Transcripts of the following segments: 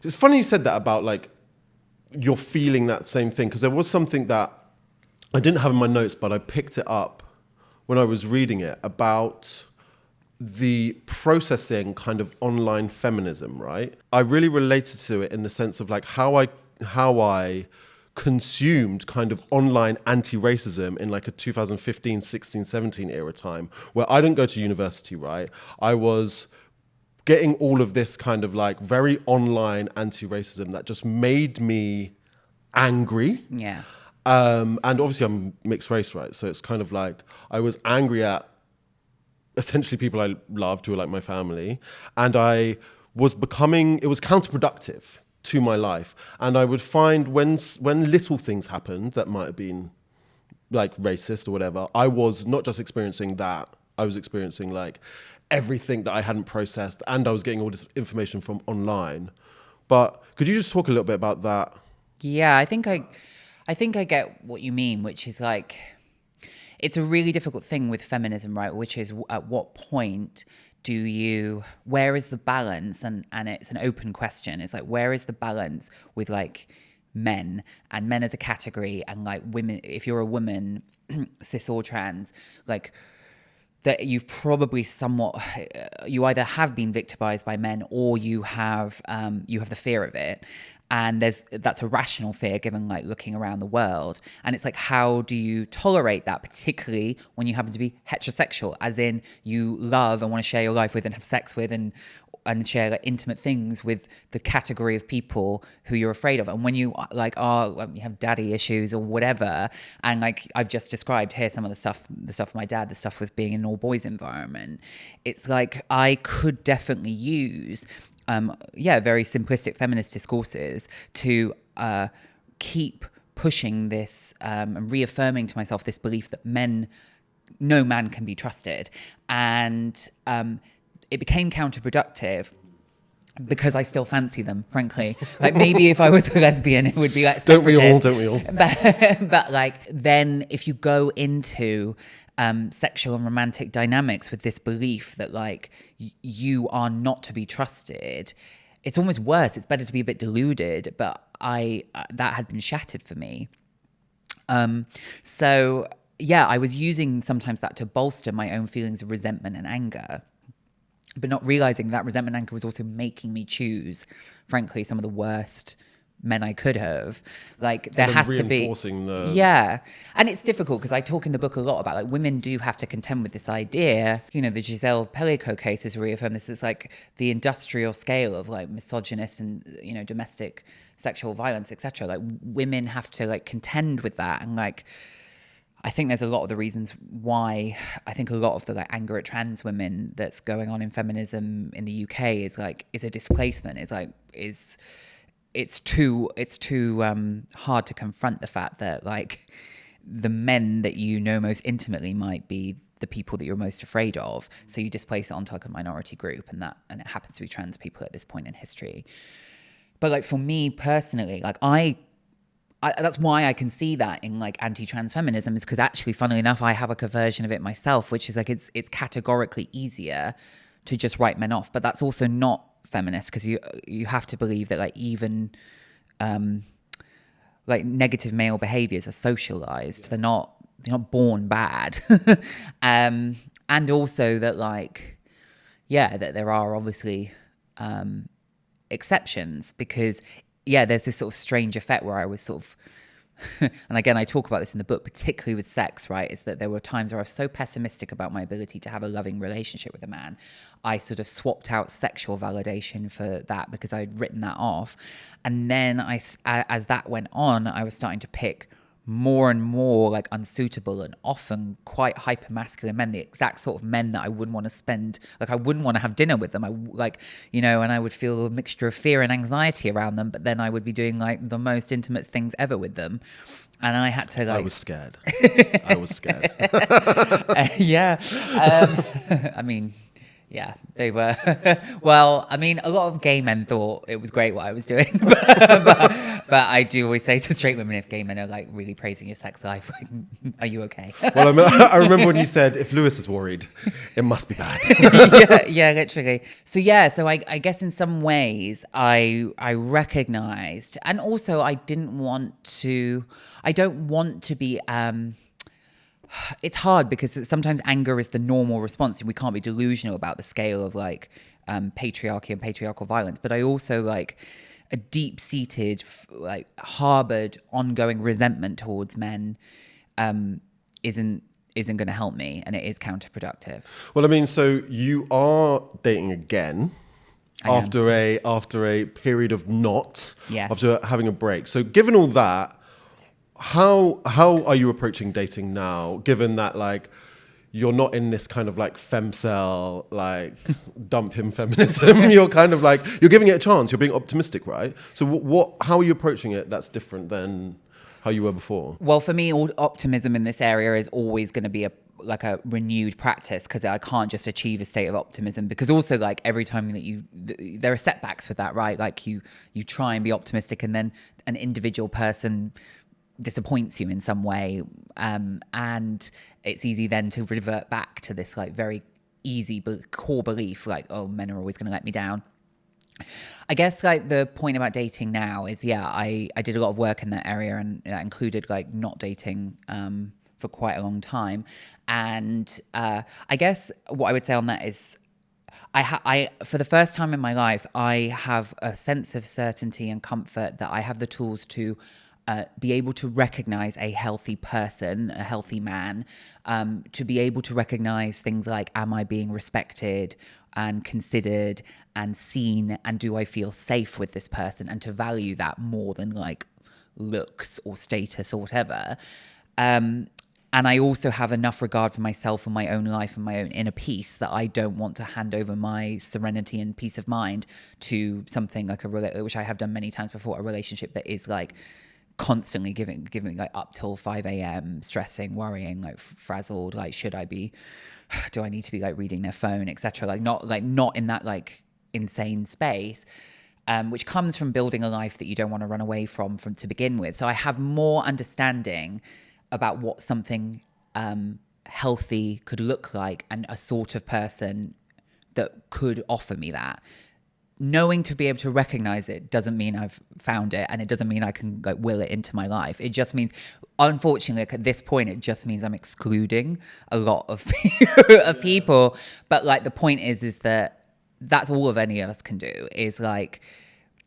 It's funny you said that about like you're feeling that same thing, because there was something that I didn't have in my notes, but I picked it up when I was reading it about the processing kind of online feminism, right? I really related to it in the sense of like how I consumed kind of online anti-racism in like a 2015, 16, 17 era time where I didn't go to university, right? I was getting all of this kind of like very online anti-racism that just made me angry. Yeah. And obviously I'm mixed race, right? So it's kind of like I was angry at essentially people I loved who were like my family. And it was counterproductive to my life. And I would find when little things happened that might have been like racist or whatever, I was not just experiencing that, I was experiencing like everything that I hadn't processed, and I was getting all this information from online. But could you just talk a little bit about that? Yeah, I think I get what you mean, which is like, it's a really difficult thing with feminism, right? Which is at what point where is the balance? And it's an open question. It's like, where is the balance with like men as a category, and like women, if you're a woman, cis or trans, like that you've probably you either have been victimized by men, or you have the fear of it. And that's a rational fear given like looking around the world. And it's like, how do you tolerate that, particularly when you happen to be heterosexual, as in you love and want to share your life with and have sex with and share like intimate things with the category of people who you're afraid of. And when you like you have daddy issues or whatever, and like I've just described here some of the stuff with my dad, the stuff with being in an all boys environment, it's like I could definitely use very simplistic feminist discourses to keep pushing this and reaffirming to myself this belief that no man can be trusted. And it became counterproductive because I still fancy them, frankly. Like maybe if I was a lesbian, it would be like separatist. Don't we all? But like then if you go into sexual and romantic dynamics with this belief that like you are not to be trusted, it's almost worse. It's better to be a bit deluded, but that had been shattered for me. So yeah, I was using sometimes that to bolster my own feelings of resentment and anger, but not realizing that resentment and anger was also making me choose, frankly, some of the worst men I could have. Like there has to be yeah. And it's difficult because I talk in the book a lot about like women do have to contend with this idea. You know, the Giselle Pellico case has reaffirmed this. It's like the industrial scale of like misogynist and, you know, domestic sexual violence, etc. Like women have to like contend with that. And like I think there's a lot of the reasons why I think a lot of the like anger at trans women that's going on in feminism in the UK is a displacement. It's too hard to confront the fact that like the men that you know most intimately might be the people that you're most afraid of. So you displace it onto like a minority group, and it happens to be trans people at this point in history. But like for me personally, like I that's why I can see that in like anti-trans feminism, is because actually, funnily enough, I have like a version of it myself, which is like it's categorically easier to just write men off. But that's also not feminist, because you have to believe that like even like negative male behaviors are socialized. They're not born bad. And also that like that there are obviously exceptions, because there's this sort of strange effect where I was sort of and again, I talk about this in the book, particularly with sex, right? Is that there were times where I was so pessimistic about my ability to have a loving relationship with a man. I sort of swapped out sexual validation for that because I'd written that off. And then as that went on, I was starting to pick more and more like unsuitable and often quite hyper-masculine men, the exact sort of men that I wouldn't want to spend, like I wouldn't want to have dinner with them. And I would feel a mixture of fear and anxiety around them, but then I would be doing like the most intimate things ever with them. And I had to like... I was scared. I was scared. Yeah. I mean... Yeah, they were. Well, I mean, a lot of gay men thought it was great what I was doing. but I do always say to straight women, if gay men are like really praising your sex life, like, are you okay? Well, I remember when you said, if Lewis is worried, it must be bad. yeah, literally. So I guess in some ways I recognized, and also I don't want to be, it's hard because sometimes anger is the normal response and we can't be delusional about the scale of like patriarchy and patriarchal violence. But I also like a deep-seated, like harbored, ongoing resentment towards men isn't going to help me, and it is counterproductive. Well, I mean, so you are dating again after a period of not, Yes. after having a break. So given all that, how are you approaching dating now, given that like you're not in this kind of like femcel, like dump him feminism? You're kind of like, you're giving it a chance. You're being optimistic, right? So how are you approaching it that's different than how you were before? Well, for me, optimism in this area is always going to be a renewed practice, because I can't just achieve a state of optimism, because also like every time that there are setbacks with that, right? Like you try and be optimistic and then an individual person disappoints you in some way, and it's easy then to revert back to this like very easy core belief like, oh, men are always going to let me down. I guess like the point about dating now is, I did a lot of work in that area, and that included like not dating for quite a long time. And I guess what I would say on that is I for the first time in my life, I have a sense of certainty and comfort that I have the tools to be able to recognize a healthy person, a healthy man, to be able to recognize things like, am I being respected and considered and seen, and do I feel safe with this person, and to value that more than like looks or status or whatever. And I also have enough regard for myself and my own life and my own inner peace that I don't want to hand over my serenity and peace of mind to something like which I have done many times before, a relationship that is like constantly giving like up till 5 a.m, stressing, worrying, like frazzled, like do I need to be like reading their phone, etc. Like not in that like insane space, which comes from building a life that you don't want to run away from to begin with. So I have more understanding about what something healthy could look like, and a sort of person that could offer me that. Knowing to be able to recognize it doesn't mean I've found it, and it doesn't mean I can like will it into my life. It just means, unfortunately, like, at this point, it just means I'm excluding a lot of people. But like the point is that that's all of any of us can do, is like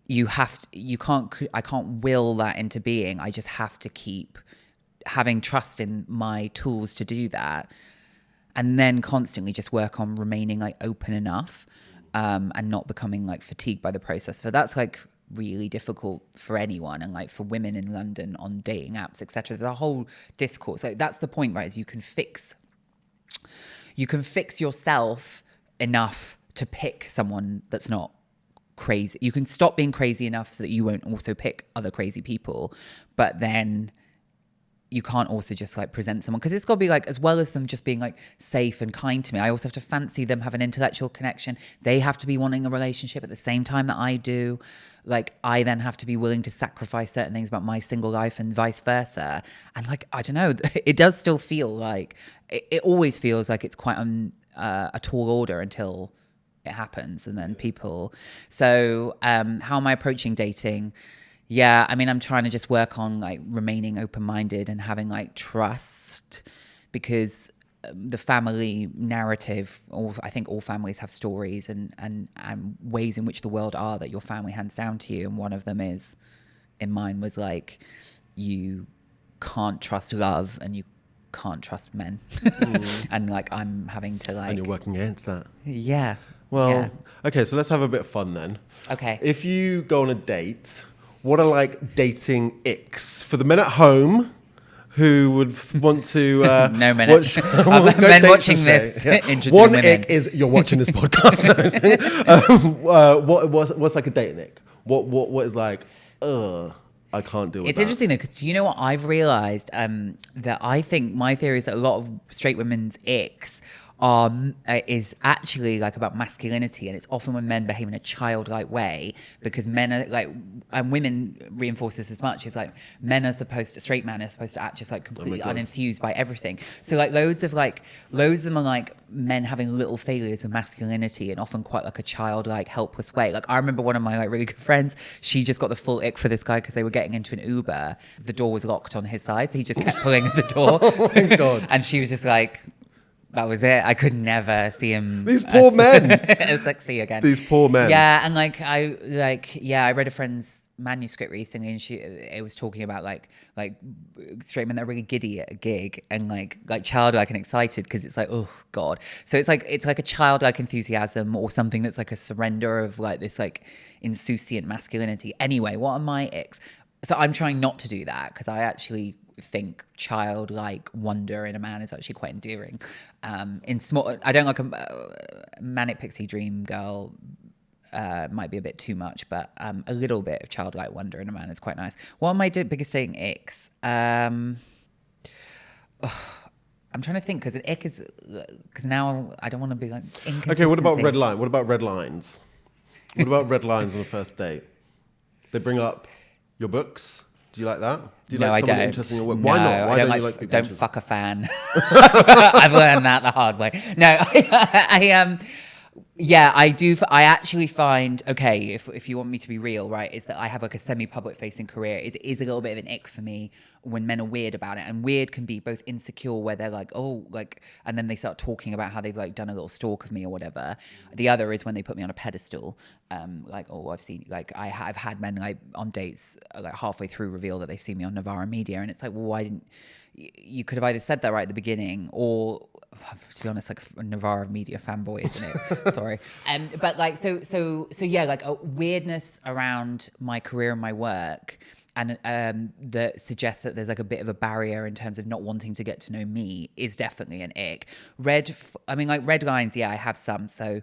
I can't will that into being. I just have to keep having trust in my tools to do that, and then constantly just work on remaining like open enough. And not becoming like fatigued by the process. But that's like really difficult for anyone, and like for women in London on dating apps, etc. The whole discourse. Like that's the point, right? Is you can fix yourself enough to pick someone that's not crazy. You can stop being crazy enough so that you won't also pick other crazy people. But then you can't also just like present someone, because it's got to be like, as well as them just being like safe and kind to me, I also have to fancy them, have an intellectual connection. They have to be wanting a relationship at the same time that I do. Like I then have to be willing to sacrifice certain things about my single life and vice versa. And like, I don't know, it does still feel like, it always feels like it's quite a tall order until it happens. And then people, so how am I approaching dating? Yeah, I mean, I'm trying to just work on like remaining open-minded and having like trust, because the family narrative, I think all families have stories and ways in which the world are that your family hands down to you. And one of them is, in mine was like, you can't trust love and you can't trust men. And like, I'm having to like... And you're working against that. Yeah. Well, yeah. Okay, so let's have a bit of fun then. Okay. If you go on a date, what are like dating icks for the men at home who would want to no men, watch, men watching this? Yeah. Interested One in women. ick is you're watching this podcast. What's like a dating ick? What is like? I can't deal with It's that. interesting though, because do you know what I've realized? That I think my theory is that a lot of straight women's icks is actually like about masculinity, and it's often when men behave in a childlike way, because men are like, and women reinforce this as much. It's like straight men are supposed to act just like completely unenthused by everything. So like loads of them are like men having little failures of masculinity, and often quite like a childlike, helpless way. Like I remember one of my like really good friends, she just got the full ick for this guy because they were getting into an Uber. The door was locked on his side, so he just kept pulling at the door. Oh my God. And she was just like, that was it. I could never see him. These poor men. As sexy again. These poor men. Yeah, and I read a friend's manuscript recently, and it was talking about like straight men that are really giddy at a gig, and like childlike and excited because it's like, oh God. So it's like a childlike enthusiasm, or something that's like a surrender of like this like insouciant masculinity. Anyway, what are my icks? So I'm trying not to do that, because I actually think childlike wonder in a man is actually quite endearing. In small, I don't like a manic pixie dream girl. Might be a bit too much, but a little bit of childlike wonder in a man is quite nice. What are my biggest dating icks? I'm trying to think, because an ick is, because now I don't want to be like inconsistency. Okay, what about red line? What about red lines? What about red lines on a first date? They bring up your books. Do you like that? Do you like someone interested in your work? Why not? Why don't you like people don't fuck a fan. I've learned that the hard way. No, I do. I actually find, okay, if you want me to be real, right, is that I have like a semi-public facing career. It is a little bit of an ick for me when men are weird about it. And weird can be both insecure, where they're like, oh, like, and then they start talking about how they've like done a little stalk of me or whatever. The other is when they put me on a pedestal. Like, oh, I've seen, like, I've had men like on dates like halfway through reveal that they've seen me on Novara Media, and it's like, well, why didn't you could have either said that right at the beginning, or, to be honest, like a Novara Media fanboy, isn't it? Sorry. But like, so yeah, like a weirdness around my career and my work, and that suggests that there's like a bit of a barrier in terms of not wanting to get to know me is definitely an ick. Red lines, yeah, I have some. So,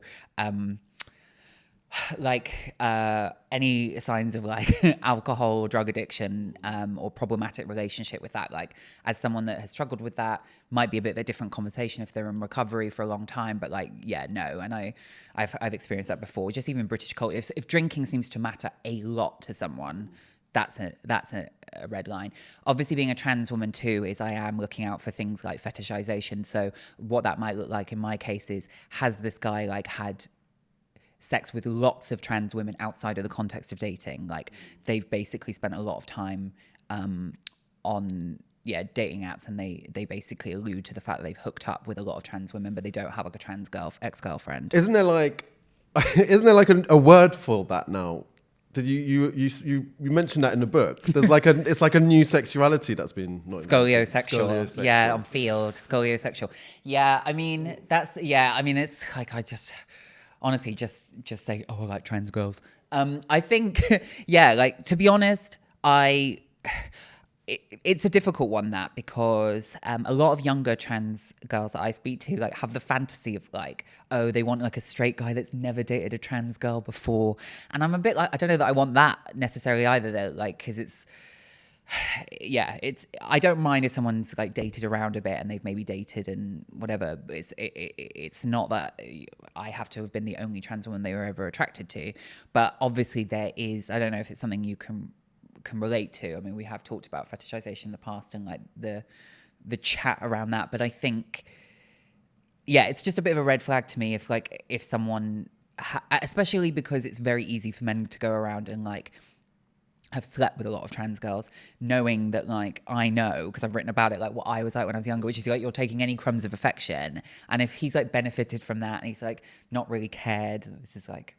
any signs of like alcohol or drug addiction, or problematic relationship with that, like as someone that has struggled with that, might be a bit of a different conversation if they're in recovery for a long time. But like, yeah, no. And I've experienced that before. Just even British culture, if drinking seems to matter a lot to someone, that's a red line. Obviously, being a trans woman too, is I am looking out for things like fetishization. So what that might look like in my case is, has this guy like had sex with lots of trans women outside of the context of dating? Like they've basically spent a lot of time on dating apps, and they basically allude to the fact that they've hooked up with a lot of trans women, but they don't have like a trans ex-girlfriend. Isn't there like a word for that now? Did you mentioned that in the book? There's like it's like a new sexuality that's been Scoliosexual. Yeah, on field, scoliosexual. Yeah, I mean it's like, I just honestly just say, oh, I like trans girls. I think like, to be honest, it's a difficult one, that, because a lot of younger trans girls that I speak to like have the fantasy of like, oh, they want like a straight guy that's never dated a trans girl before. And I'm a bit like, I don't know that I want that necessarily either, though, like, because it's I don't mind if someone's like dated around a bit and they've maybe dated and whatever, but it's not that I have to have been the only trans woman they were ever attracted to. But obviously there is, I don't know if it's something you can relate to. I mean, we have talked about fetishization in the past and like the chat around that, but I think it's just a bit of a red flag to me if someone especially because it's very easy for men to go around and like have slept with a lot of trans girls, knowing that, like, I know because I've written about it, like what I was like when I was younger, which is like, you're taking any crumbs of affection, and if he's like benefited from that and he's like not really cared, this is like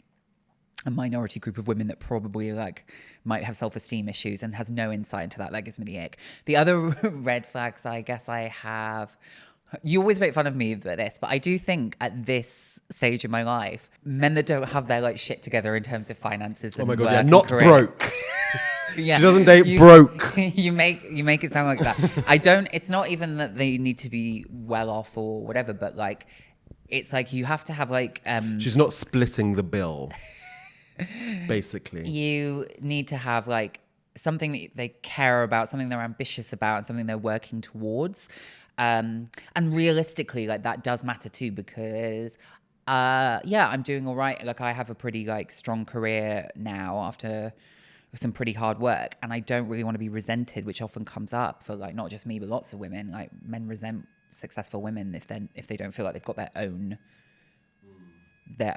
a minority group of women that probably like might have self-esteem issues and has no insight into that gives me the ick. The other red flags I guess I have, you always make fun of me for this, but I do think at this stage in my life, men that don't have their like shit together in terms of finances and work and not career. Broke. Yeah. She doesn't date broke. You make it sound like that. It's not even that they need to be well off or whatever, but like, it's like you have to have like she's not splitting the bill. Basically, you need to have like something that they care about, something they're ambitious about, and something they're working towards. And realistically, like that does matter too, because yeah, I'm doing all right. Like I have a pretty like strong career now after some pretty hard work, and I don't really want to be resented, which often comes up for like not just me but lots of women. Like men resent successful women if they don't feel like they've got their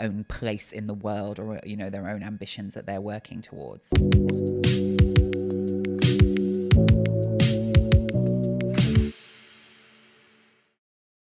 own place in the world, or you know, their own ambitions that they're working towards.